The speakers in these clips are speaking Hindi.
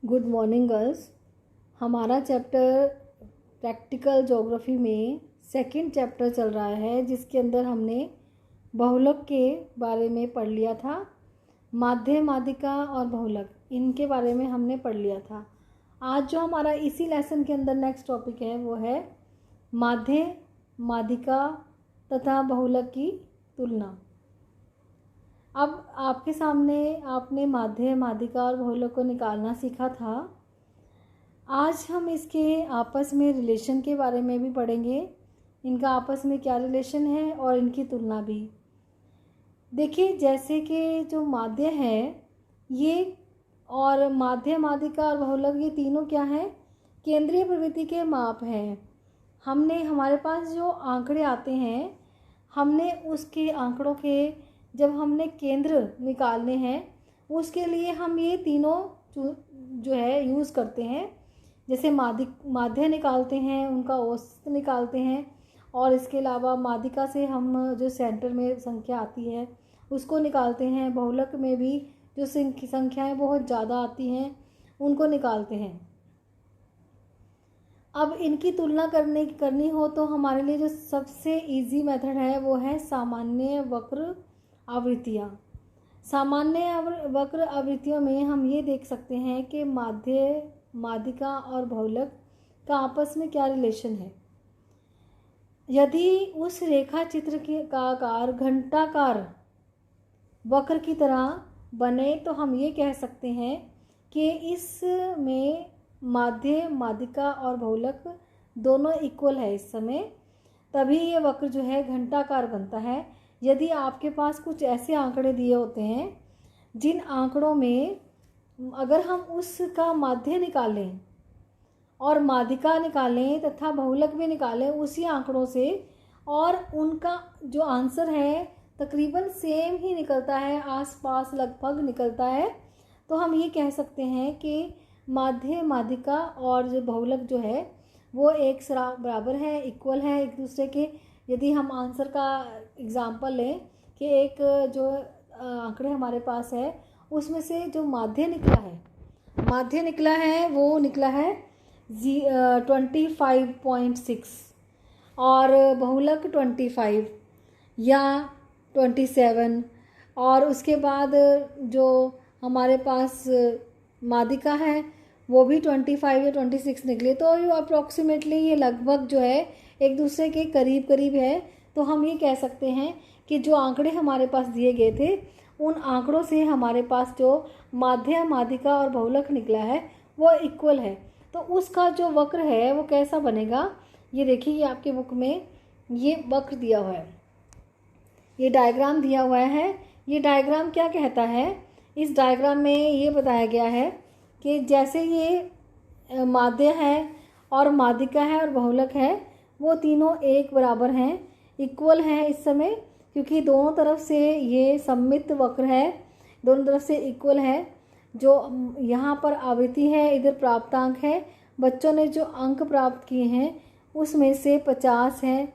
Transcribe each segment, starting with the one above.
Good morning girls. हमारा चैप्टर प्रैक्टिकल ज्योग्राफी में सेकंड चैप्टर चल रहा है, जिसके अंदर हमने बहुलक के बारे में पढ़ लिया था। माध्य, माध्यिका और बहुलक, इनके बारे में हमने पढ़ लिया था। आज जो हमारा इसी लेसन के अंदर नेक्स्ट टॉपिक है वो है माध्य, माध्यिका तथा बहुलक की तुलना। अब आपके सामने आपने माध्य, माध्यिका और बहुलक को निकालना सीखा था। आज हम इसके आपस में रिलेशन के बारे में भी पढ़ेंगे, इनका आपस में क्या रिलेशन है और इनकी तुलना भी। देखिए, जैसे कि जो माध्य है ये और माध्य, माध्यिका और बहुलक, ये तीनों क्या हैं? केंद्रीय प्रवृत्ति के माप हैं। हमारे पास जो आंकड़े आते हैं, हमने उसके आंकड़ों के जब हमने केंद्र निकालने हैं उसके लिए हम ये तीनों जो है यूज़ करते हैं। जैसे माध्य निकालते हैं, उनका औसत निकालते हैं, और इसके अलावा माध्यिका से हम जो सेंटर में संख्या आती है उसको निकालते हैं। बहुलक में भी जो संख्याएं बहुत ज़्यादा आती हैं उनको निकालते हैं। अब इनकी तुलना करनी हो तो हमारे लिए जो सबसे इजी मेथड है वो है सामान्य वक्र आवृत्तियाँ। सामान्य वक्र आवृत्तियों में हम ये देख सकते हैं कि माध्य, माध्यिका और बहुलक का आपस में क्या रिलेशन है। यदि उस रेखा चित्र का आकार घंटाकार वक्र की तरह बने तो हम ये कह सकते हैं कि इसमें माध्य, माध्यिका और बहुलक दोनों इक्वल है इस समय, तभी ये वक्र जो है घंटाकार बनता है। यदि आपके पास कुछ ऐसे आंकड़े दिए होते हैं जिन आंकड़ों में अगर हम उसका माध्य निकालें और माध्यिका निकालें तथा बहुलक भी निकालें उसी आंकड़ों से, और उनका जो आंसर है तकरीबन सेम ही निकलता है, आसपास लगभग निकलता है, तो हम ये कह सकते हैं कि माध्य, माध्यिका और जो बहुलक जो है वो एक बराबर है, इक्वल है एक दूसरे के। यदि हम आंसर का एग्जाम्पल लें कि एक जो आंकड़े हमारे पास है उसमें से जो माध्य निकला है वो निकला है 25.6 और बहुलक 25 या 27, और उसके बाद जो हमारे पास माध्यिका है वो भी 25 या 26 निकले। तो ये अप्रॉक्सीमेटली ये लगभग जो है एक दूसरे के करीब है। तो हम ये कह सकते हैं कि जो आंकड़े हमारे पास दिए गए थे उन आंकड़ों से हमारे पास जो माध्य, माध्यिका और बहुलक निकला है वो इक्वल है। तो उसका जो वक्र है वो कैसा बनेगा, ये देखिए, ये आपके बुक में ये वक्र दिया हुआ है, ये डायग्राम दिया हुआ है। ये डायग्राम क्या कहता है? इस डायग्राम में ये बताया गया है कि जैसे ये माध्य है और माध्यिका है और बहुलक है वो तीनों एक बराबर हैं, इक्वल हैं इस समय, क्योंकि दोनों तरफ से ये सममित वक्र है, दोनों तरफ से इक्वल है। जो यहाँ पर आवृत्ति है, इधर प्राप्तांक है। बच्चों ने जो अंक प्राप्त किए हैं उसमें से 50 है,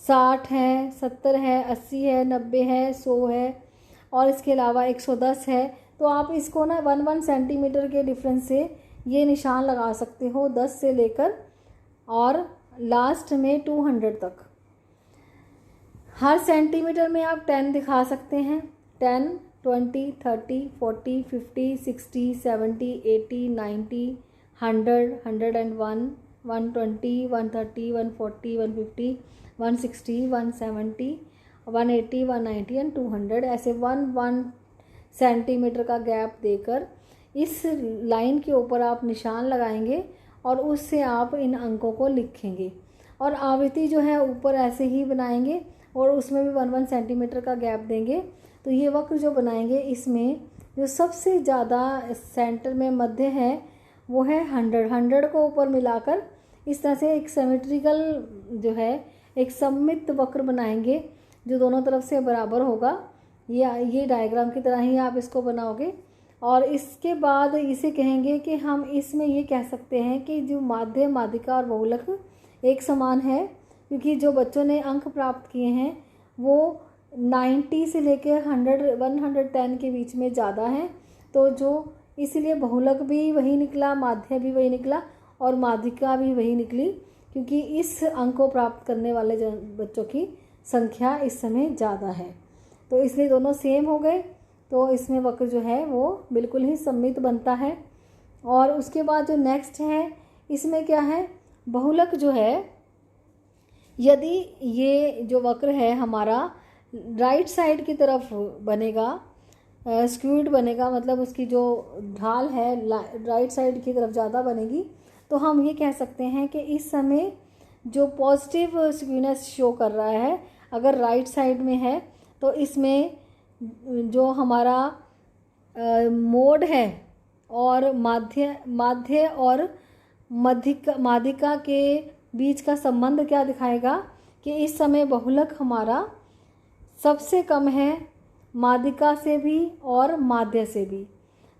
60 है, 70 है, 80 है, 90 है, 100 है और इसके अलावा 110 है। तो आप इसको ना 1 सेंटीमीटर के डिफरेंस से ये निशान लगा सकते हो, 10 से लेकर और लास्ट में 200 तक। हर सेंटीमीटर में आप 10 दिखा सकते हैं, 10, 20, 30, 40, 50, 60, 70, 80, 90, 100, 101, 120, 130, 140, 150, 160, 170, 180, 190 एंड 200। ऐसे 1 सेंटीमीटर का गैप देकर इस लाइन के ऊपर आप निशान लगाएंगे और उससे आप इन अंकों को लिखेंगे, और आवृत्ति जो है ऊपर ऐसे ही बनाएंगे और उसमें भी 1 सेंटीमीटर का गैप देंगे। तो ये वक्र जो बनाएंगे इसमें जो सबसे ज़्यादा सेंटर में मध्य है वो है 100 को ऊपर मिलाकर इस तरह से एक सिमेट्रिकल जो है एक सममित वक्र बनाएंगे जो दोनों तरफ से बराबर होगा। ये डायग्राम की तरह ही आप इसको बनाओगे, और इसके बाद इसे कहेंगे कि हम इसमें ये कह सकते हैं कि जो माध्य, माध्यिका और बहुलक एक समान है, क्योंकि जो बच्चों ने अंक प्राप्त किए हैं वो 90 से लेकर 110 के बीच में ज़्यादा हैं। तो जो इसलिए बहुलक भी वही निकला, माध्य भी वही निकला और माध्यिका भी वही निकली, क्योंकि इस अंक को प्राप्त करने वाले बच्चों की संख्या इस समय ज़्यादा है। तो इसलिए दोनों सेम हो गए, तो इसमें वक्र जो है वो बिल्कुल ही सममित बनता है। और उसके बाद जो नेक्स्ट है, इसमें क्या है, बहुलक जो है, यदि ये जो वक्र है हमारा राइट साइड की तरफ बनेगा, स्क्यूड बनेगा, मतलब उसकी जो ढाल है राइट साइड की तरफ ज़्यादा बनेगी, तो हम ये कह सकते हैं कि इस समय जो पॉजिटिव स्क्यूनेस शो कर रहा है अगर राइट साइड में है, तो इसमें जो हमारा मोड है और माध्य और माध्यिका के बीच का संबंध क्या दिखाएगा कि इस समय बहुलक हमारा सबसे कम है माध्यिका से भी और माध्य से भी।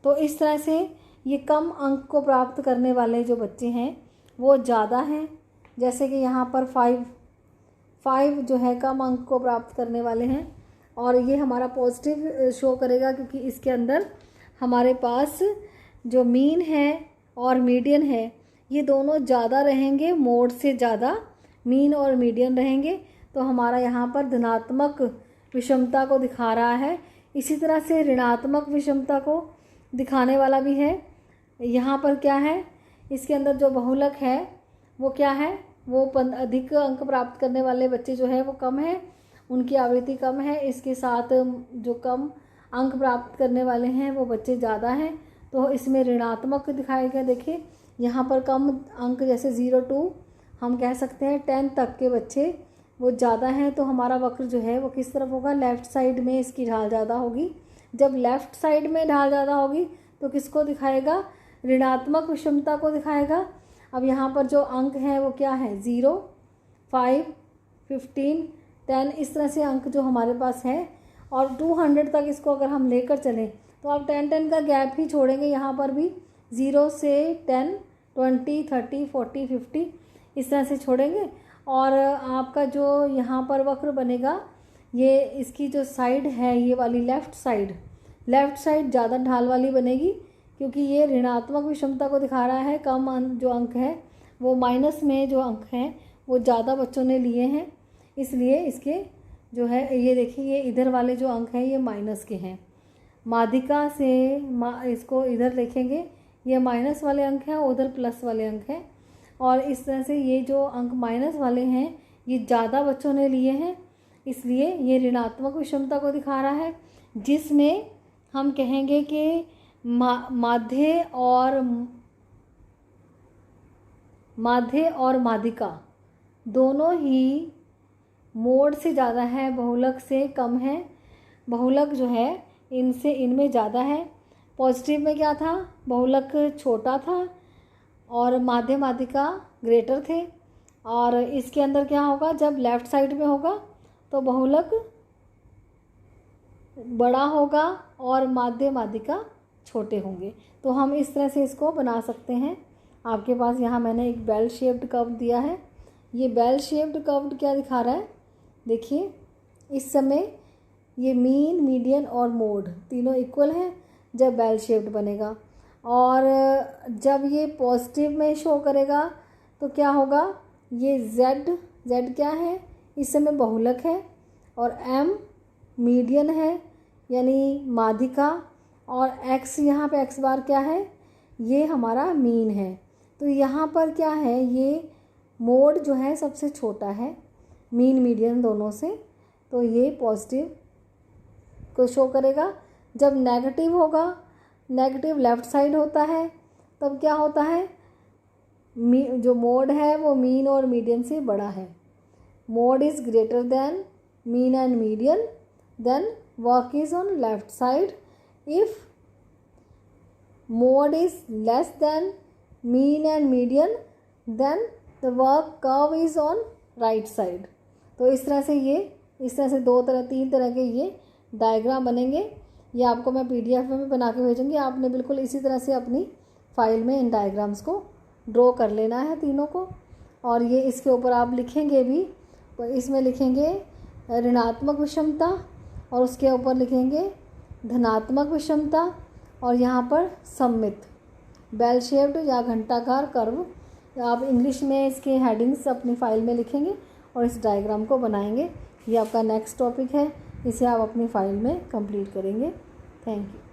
तो इस तरह से ये कम अंक को प्राप्त करने वाले जो बच्चे हैं वो ज़्यादा हैं। जैसे कि यहाँ पर 5 जो है कम अंक को प्राप्त करने वाले हैं, और ये हमारा पॉजिटिव शो करेगा क्योंकि इसके अंदर हमारे पास जो मीन है और मीडियन है ये दोनों ज़्यादा रहेंगे, मोड से ज़्यादा मीन और मीडियन रहेंगे। तो हमारा यहाँ पर धनात्मक विषमता को दिखा रहा है। इसी तरह से ऋणात्मक विषमता को दिखाने वाला भी है। यहाँ पर क्या है, इसके अंदर जो बहुलक है वो क्या है, वो अधिक अंक प्राप्त करने वाले बच्चे जो है वो कम है, उनकी आवृत्ति कम है। इसके साथ जो कम अंक प्राप्त करने वाले हैं वो बच्चे ज़्यादा हैं, तो इसमें ऋणात्मक दिखाया गया। देखिए यहाँ पर कम अंक जैसे 0 to हम कह सकते हैं 10 तक के बच्चे वो ज़्यादा हैं, तो हमारा वक्र जो है वो किस तरफ होगा, लेफ़्ट साइड में इसकी ढाल ज़्यादा होगी। जब लेफ़्ट साइड में ढाल ज़्यादा होगी तो किसको दिखाएगा, ऋणात्मक विषमता को दिखाएगा। अब यहाँ पर जो अंक हैं वो क्या है, 0, 5, 15, 10, इस तरह से अंक जो हमारे पास है, और 200 तक इसको अगर हम लेकर चलें तो आप 10 का गैप ही छोड़ेंगे। यहाँ पर भी 0 से 10, 20, 30, 40, 50 इस तरह से छोड़ेंगे, और आपका जो यहाँ पर वक्र बनेगा ये इसकी जो साइड है ये वाली लेफ़्ट साइड ज़्यादा ढाल वाली बनेगी, क्योंकि ये ऋणात्मक विषमता को दिखा रहा है। कम जो अंक है वो माइनस में जो अंक हैं वो ज़्यादा बच्चों ने लिए हैं, इसलिए इसके जो है ये देखिए ये इधर वाले जो अंक हैं ये माइनस के हैं। माध्यिका से इसको इधर लिखेंगे, ये माइनस वाले अंक हैं, उधर प्लस वाले अंक हैं, और इस तरह से ये जो अंक माइनस वाले हैं ये ज़्यादा बच्चों ने लिए हैं, इसलिए ये ऋणात्मक विषमता को दिखा रहा है, जिसमें हम कहेंगे कि माध्य और माध्यिका दोनों ही मोड से ज़्यादा है, बहुलक से कम है। बहुलक जो है इनमें ज़्यादा है। पॉजिटिव में क्या था, बहुलक छोटा था और माध्यिका ग्रेटर थे, और इसके अंदर क्या होगा, जब लेफ़्ट साइड में होगा तो बहुलक बड़ा होगा और माध्यिका छोटे होंगे। तो हम इस तरह से इसको बना सकते हैं। आपके पास यहाँ मैंने एक बेल शेप्ड कर्व दिया है। ये बेल शेप्ड कर्व क्या दिखा रहा है, देखिए इस समय ये मीन, मीडियन और मोड तीनों इक्वल हैं जब बेल शेप्ड बनेगा, और जब ये पॉजिटिव में शो करेगा तो क्या होगा, ये Z क्या है, इस समय बहुलक है, और M मीडियन है यानी माध्यिका, और X यहाँ पे X बार क्या है, ये हमारा मीन है। तो यहाँ पर क्या है, ये मोड जो है सबसे छोटा है मीन मीडियन दोनों से, तो ये पॉजिटिव को शो करेगा। जब नेगेटिव होगा, नेगेटिव लेफ़्ट साइड होता है, तब क्या होता है, जो मोड है वो मीन और मीडियन से बड़ा है। Mode is greater than mean and median, then work is on left side. If mode is less than mean and median, then the work curve is on right side. तो इस तरह से तीन तरह के ये डायग्राम बनेंगे। ये आपको मैं PDF में भी बना के भेजूँगी, आपने बिल्कुल इसी तरह से अपनी फाइल में इन डायग्राम्स को ड्रॉ कर लेना है तीनों को। और ये इसके ऊपर आप लिखेंगे भी, तो इसमें लिखेंगे ऋणात्मक विषमता, और उसके ऊपर लिखेंगे धनात्मक विषमता, और यहाँ पर सममित बेल शेप्ड या घंटाकार कर्व। आप इंग्लिश में इसके हेडिंग्स अपनी फाइल में लिखेंगे और इस डायग्राम को बनाएंगे। ये आपका नेक्स्ट टॉपिक है, इसे आप अपनी फाइल में कंप्लीट करेंगे। Thank you.